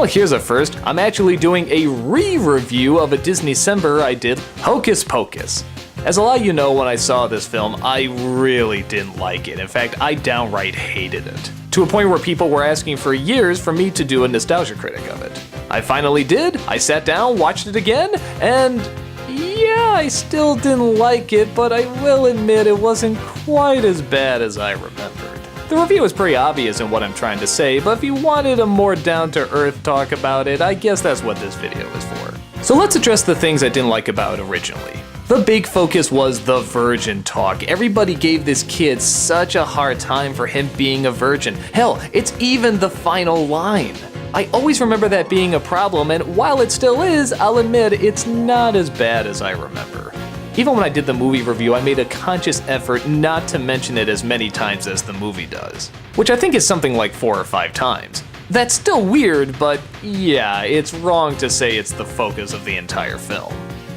Well, here's a first. I'm actually doing a re-review of a Disneycember I did, Hocus Pocus. As a lot of you know, when I saw this film, I really didn't like it. In fact, I downright hated it. To a point where people were asking for years for me to do a nostalgia critic of it. I finally did. I sat down, watched it again, and yeah, I still didn't like it, but I will admit it wasn't quite as bad as I remembered. The review is pretty obvious in what I'm trying to say, but if you wanted a more down-to-earth talk about it, I guess that's what this video is for. So let's address the things I didn't like about it originally. The big focus was the virgin talk. Everybody gave this kid such a hard time for him being a virgin. Hell, it's even the final line. I always remember that being a problem, and while it still is, I'll admit it's not as bad as I remember. Even when I did the movie review, I made a conscious effort not to mention it as many times as the movie does, which I think is something like 4 or 5 times. That's still weird, but yeah, it's wrong to say it's the focus of the entire film.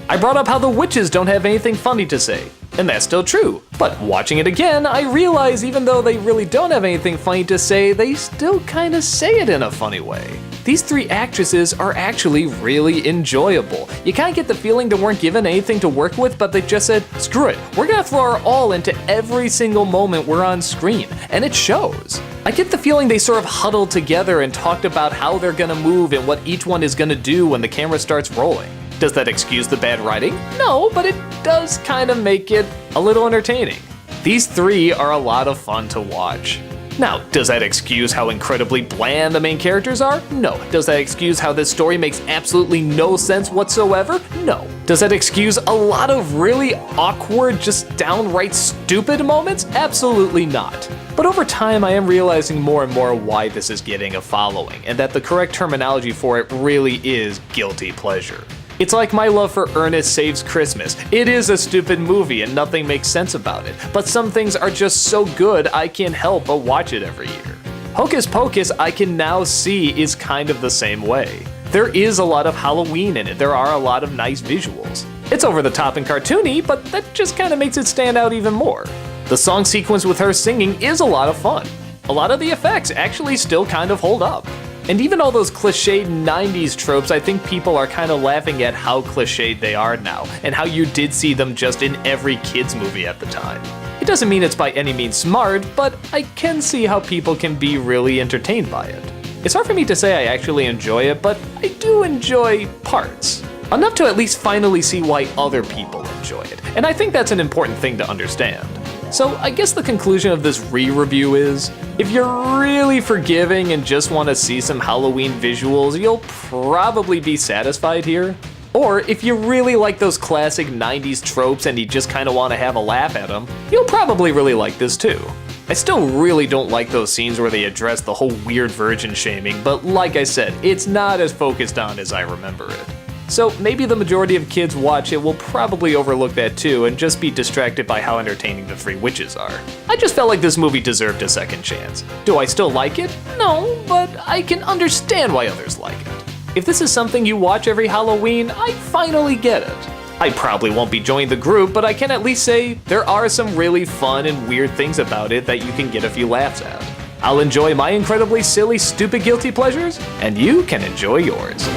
I brought up how the witches don't have anything funny to say, and that's still true. But watching it again, I realize even though they really don't have anything funny to say, they still kinda say it in a funny way. These 3 actresses are actually really enjoyable. You kinda get the feeling they weren't given anything to work with, but they just said, screw it, we're gonna throw our all into every single moment we're on screen, and it shows. I get the feeling they sort of huddled together and talked about how they're gonna move and what each one is gonna do when the camera starts rolling. Does that excuse the bad writing? No, but it does kind of make it a little entertaining. These 3 are a lot of fun to watch. Now, does that excuse how incredibly bland the main characters are? No. Does that excuse how this story makes absolutely no sense whatsoever? No. Does that excuse a lot of really awkward, just downright stupid moments? Absolutely not. But over time, I am realizing more and more why this is getting a following, and that the correct terminology for it really is guilty pleasure. It's like my love for Ernest Saves Christmas. It is a stupid movie and nothing makes sense about it, but some things are just so good I can't help but watch it every year. Hocus Pocus I can now see is kind of the same way. There is a lot of Halloween in it, there are a lot of nice visuals. It's over the top and cartoony, but that just kind of makes it stand out even more. The song sequence with her singing is a lot of fun. A lot of the effects actually still kind of hold up. And even all those cliched 90s tropes, I think people are kind of laughing at how cliched they are now, and how you did see them just in every kid's movie at the time. It doesn't mean it's by any means smart, but I can see how people can be really entertained by it. It's hard for me to say I actually enjoy it, but I do enjoy parts. Enough to at least finally see why other people enjoy it, and I think that's an important thing to understand. So I guess the conclusion of this re-review is, if you're really forgiving and just want to see some Halloween visuals, you'll probably be satisfied here. Or if you really like those classic 90s tropes and you just kind of want to have a laugh at them, you'll probably really like this too. I still really don't like those scenes where they address the whole weird virgin shaming, but like I said, it's not as focused on as I remember it. So maybe the majority of kids watch it will probably overlook that too and just be distracted by how entertaining the 3 witches are. I just felt like this movie deserved a second chance. Do I still like it? No, but I can understand why others like it. If this is something you watch every Halloween, I finally get it. I probably won't be joining the group, but I can at least say there are some really fun and weird things about it that you can get a few laughs at. I'll enjoy my incredibly silly, stupid guilty pleasures, and you can enjoy yours.